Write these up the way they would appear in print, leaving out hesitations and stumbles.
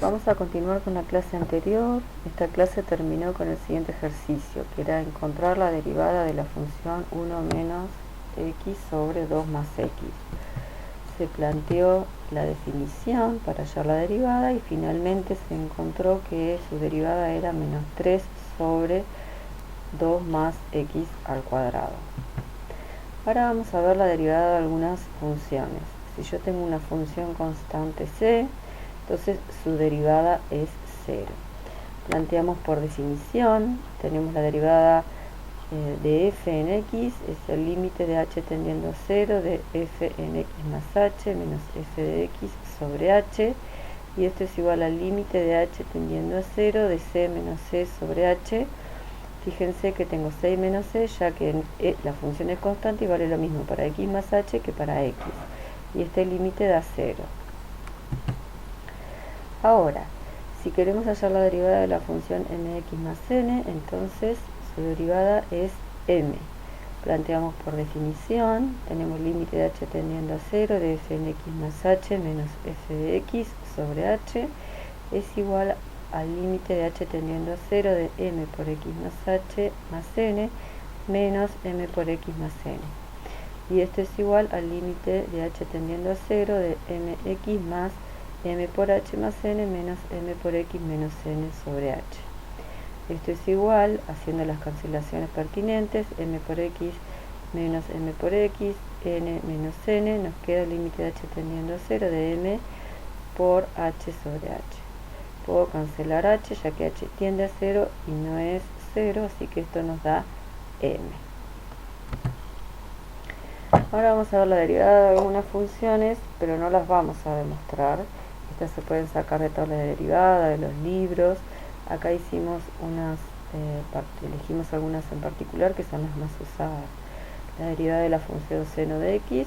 Vamos a continuar con la clase anterior. Esta clase terminó con el siguiente ejercicio, que era encontrar la derivada de la función 1 menos x sobre 2 más x. Se planteó la definición para hallar la derivada y finalmente se encontró que su derivada era menos 3 sobre 2 más x al cuadrado. Ahora vamos a ver la derivada de algunas funciones. Si yo tengo una función constante c, entonces su derivada es 0. Planteamos por definición, tenemos la derivada de f en x, es el límite de h tendiendo a 0 de f en x más h menos f de x sobre h, y esto es igual al límite de h tendiendo a 0 de c menos c sobre h. Fíjense que tengo c menos c, ya que la función es constante y vale lo mismo para x más h que para x, y este límite da 0. Ahora, si queremos hallar la derivada de la función mx más n, entonces su derivada es m. Planteamos por definición, tenemos límite de h tendiendo a 0 de f en x más h menos f de x sobre h, es igual al límite de h tendiendo a 0 de m por x más h más n menos m por x más n. Y esto es igual al límite de h tendiendo a 0 de mx más m por h más n menos m por x menos n sobre h. Esto es igual, haciendo las cancelaciones pertinentes, m por x menos m por x, n menos n, nos queda el límite de h tendiendo a 0 de m por h sobre h. Puedo cancelar h, ya que h tiende a 0 y no es 0, así que esto nos da m. Ahora vamos a ver la derivada de algunas funciones, pero no las vamos a demostrar. Estas se pueden sacar de tablas de derivada, de los libros. Acá hicimos elegimos algunas en particular que son las más usadas. La derivada de la función seno de x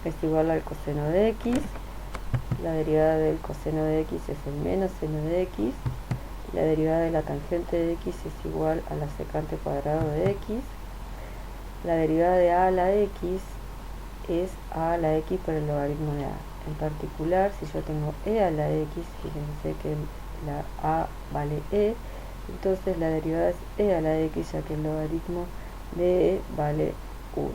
es igual al coseno de x. La derivada del coseno de x es el menos seno de x. La derivada de la tangente de x es igual a la secante cuadrado de x. La derivada de a a la x es a a la x por el logaritmo de a. En particular, si yo tengo e a la x, fíjense que la a vale e, entonces la derivada es e a la x, ya que el logaritmo de e vale 1.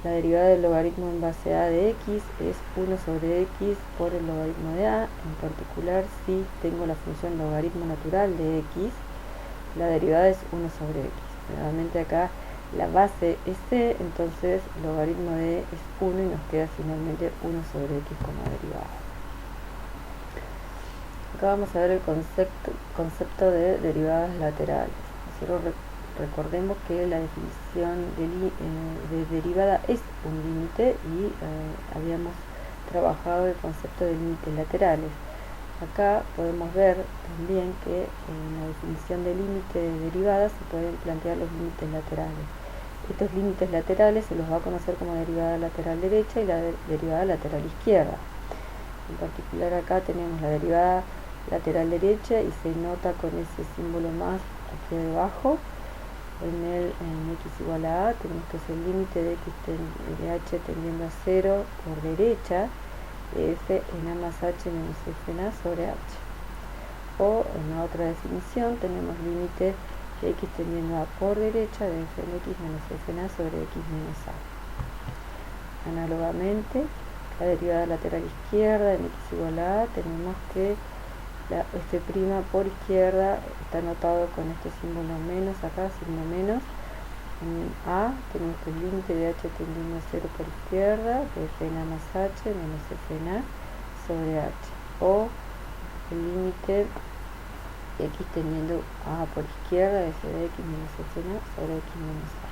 La derivada del logaritmo en base a de x es 1 sobre x por el logaritmo de a. En particular, si tengo la función logaritmo natural de x, la derivada es 1 sobre x. Nuevamente acá la base es c, entonces el logaritmo de es 1 y nos queda finalmente 1 sobre x como derivada. Acá vamos a ver el concepto de derivadas laterales. Nosotros recordemos que la definición de derivada es un límite y habíamos trabajado el concepto de límites laterales. Acá podemos ver también que en la definición de límite de derivada se pueden plantear los límites laterales. Estos límites laterales se los va a conocer como derivada lateral derecha y la derivada lateral izquierda. En particular acá tenemos la derivada lateral derecha y se nota con ese símbolo más aquí debajo. En x igual a tenemos que es el límite de h tendiendo a 0 por derecha de f en a más h menos f en a sobre h. O en la otra definición tenemos límite de x tendiendo a por derecha de f en x menos f en a sobre x menos a. Análogamente, la derivada lateral izquierda en x igual a tenemos que este prima por izquierda está anotado con este símbolo menos acá, signo menos. En a tenemos que el límite de h tendiendo a 0 por izquierda de f en a más h menos f en a sobre h. O el límite de x tendiendo a por izquierda de f de x menos f en a sobre x menos a.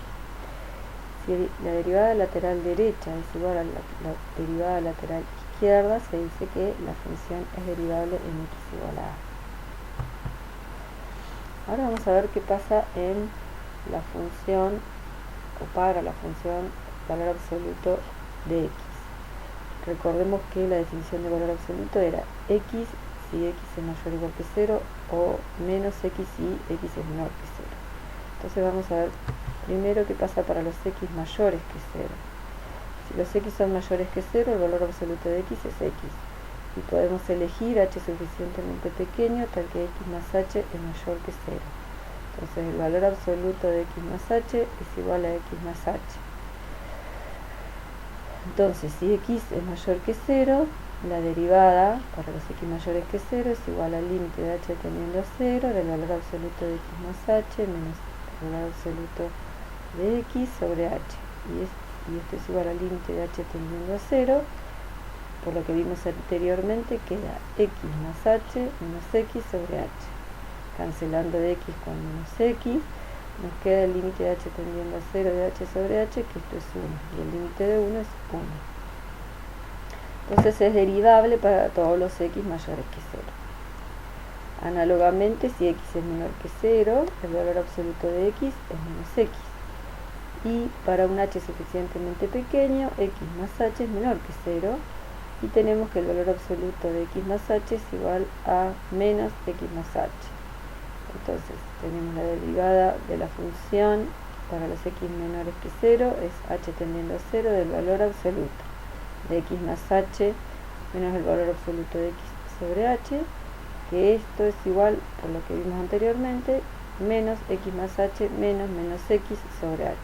Si la derivada lateral derecha es igual a la derivada lateral izquierda, se dice que la función es derivable en x igual a a. Ahora vamos a ver qué pasa en la función o para la función valor absoluto de x. Recordemos que la definición de valor absoluto era x si x es mayor o igual que 0 o menos x si x es menor que 0. Entonces vamos a ver primero qué pasa para los x mayores que 0. Si los x son mayores que 0, el valor absoluto de x es x. y podemos elegir h suficientemente pequeño tal que x más h es mayor que 0. Entonces el valor absoluto de x más h es igual a x más h. Entonces si x es mayor que 0, la derivada para los x mayores que 0 es igual al límite de h tendiendo a 0 del valor absoluto de x más h menos el valor absoluto de x sobre h. Y esto es igual al límite de h tendiendo a 0. Por lo que vimos anteriormente, queda x más h menos x sobre h. Cancelando x con menos x, nos queda el límite de h tendiendo a 0 de h sobre h, que esto es 1, y el límite de 1 es 1. Entonces es derivable para todos los x mayores que 0. Análogamente, si x es menor que 0, el valor absoluto de x es menos x. Y para un h suficientemente pequeño, x más h es menor que 0. Y tenemos que el valor absoluto de x más h es igual a menos x más h. Entonces tenemos la derivada de la función para los x menores que 0 es h tendiendo a 0 del valor absoluto de x más h menos el valor absoluto de x sobre h, que esto es igual, por lo que vimos anteriormente, menos x más h menos x sobre h.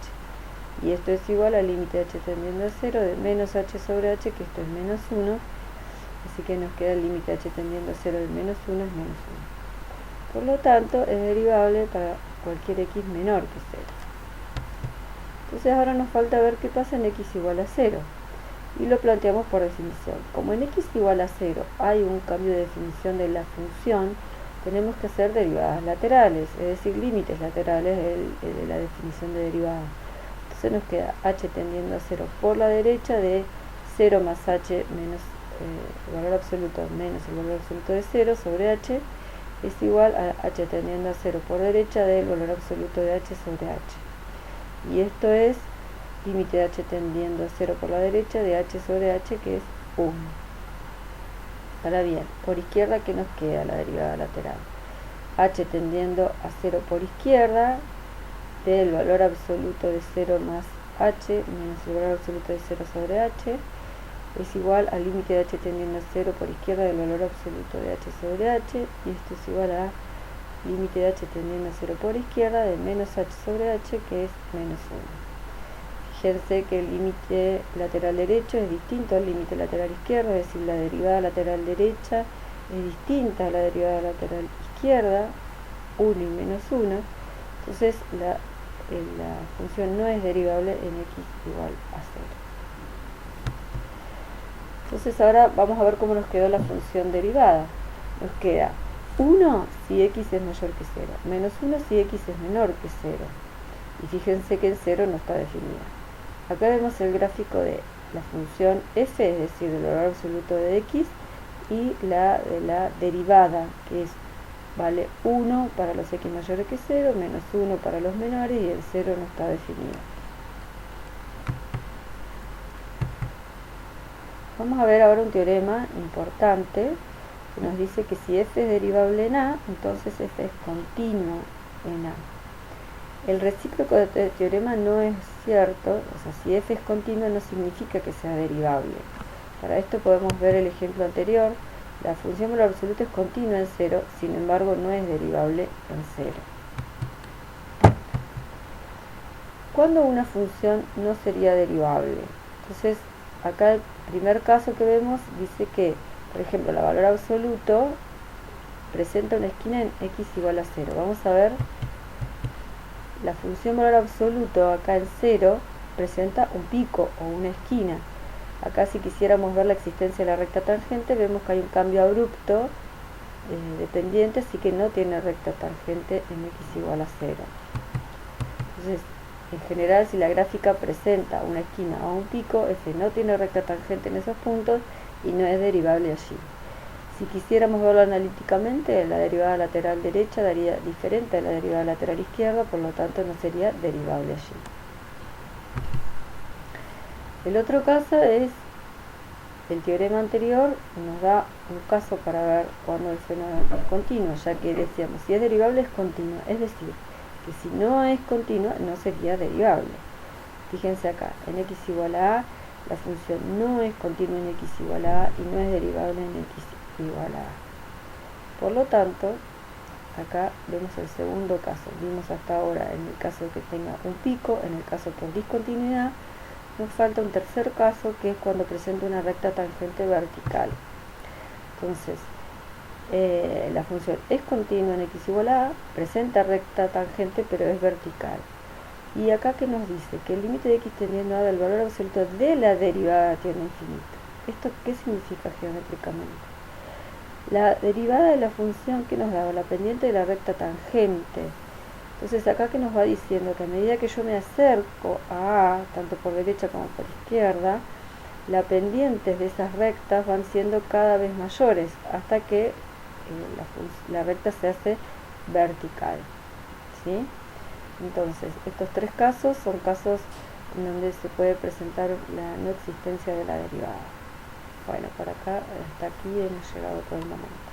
Y esto es igual al límite de h tendiendo a 0 de menos h sobre h, que esto es menos 1, así que nos queda el límite de h tendiendo a 0 de menos 1 es menos 1. Por lo tanto, es derivable para cualquier x menor que 0. Entonces ahora nos falta ver qué pasa en x igual a 0. Y lo planteamos por definición. Como en x igual a 0 hay un cambio de definición de la función, tenemos que hacer derivadas laterales, es decir, límites laterales de la definición de derivada. Entonces nos queda h tendiendo a 0 por la derecha de 0 más h menos el valor absoluto menos el valor absoluto de 0 sobre h es igual a h tendiendo a 0 por derecha del valor absoluto de h sobre h. Y esto es límite de h tendiendo a 0 por la derecha de h sobre h, que es 1. Ahora bien, por izquierda, ¿qué nos queda la derivada lateral? H tendiendo a 0 por izquierda del valor absoluto de 0 más h menos el valor absoluto de 0 sobre h es igual al límite de h tendiendo a 0 por izquierda del valor absoluto de h sobre h, y esto es igual a límite de h tendiendo a 0 por izquierda de menos h sobre h, que es menos 1. Fíjense que el límite lateral derecho es distinto al límite lateral izquierdo, es decir, la derivada lateral derecha es distinta a la derivada lateral izquierda, 1 y menos 1. Entonces la función no es derivable en x igual a 0. Entonces ahora vamos a ver cómo nos quedó la función derivada. Nos queda 1 si x es mayor que 0, menos 1 si x es menor que 0. Y fíjense que el 0 no está definido. Acá vemos el gráfico de la función f, es decir, del valor absoluto de x, y la de la derivada, que vale 1 para los x mayores que 0, menos 1 para los menores, y el 0 no está definido. Vamos a ver ahora un teorema importante que nos dice que si f es derivable en a, entonces f es continuo en a. El recíproco de este teorema no es cierto, o sea, si f es continuo no significa que sea derivable. Para esto podemos ver el ejemplo anterior. La función valor absoluto es continua en 0, sin embargo no es derivable en 0. ¿Cuándo una función no sería derivable? Entonces, acá el primer caso que vemos dice que, por ejemplo, la valor absoluto presenta una esquina en x igual a 0. Vamos a ver. La función valor absoluto acá en 0 presenta un pico o una esquina. Acá si quisiéramos ver la existencia de la recta tangente, vemos que hay un cambio abrupto de pendiente, así que no tiene recta tangente en x igual a 0. Entonces, en general, si la gráfica presenta una esquina o un pico, f no tiene recta tangente en esos puntos y no es derivable allí. Si quisiéramos verlo analíticamente, la derivada lateral derecha daría diferente a la derivada lateral izquierda, por lo tanto no sería derivable allí. El otro caso es el teorema anterior, nos da un caso para ver cuándo el fenómeno es continuo, ya que decíamos, si es derivable es continuo, es decir, que si no es continua no sería derivable. Fíjense acá, en x igual a la función no es continua en x igual a y no es derivable en x igual a. Por lo tanto, acá vemos el segundo caso. Vimos hasta ahora en el caso de que tenga un pico, en el caso por discontinuidad. Nos falta un tercer caso, que es cuando presenta una recta tangente vertical. Entonces, la función es continua en x igual a, presenta recta tangente, pero es vertical. Y acá que nos dice que el límite de x tendiendo a del valor absoluto de la derivada tiende a infinito. ¿Esto qué significa geométricamente? La derivada de la función que nos daba la pendiente de la recta tangente. Entonces acá que nos va diciendo que a medida que yo me acerco a A, tanto por derecha como por izquierda, las pendientes de esas rectas van siendo cada vez mayores hasta que la recta se hace vertical, ¿sí? Entonces, estos tres casos son casos en donde se puede presentar la no existencia de la derivada. Bueno, por acá, hasta aquí hemos llegado por el momento.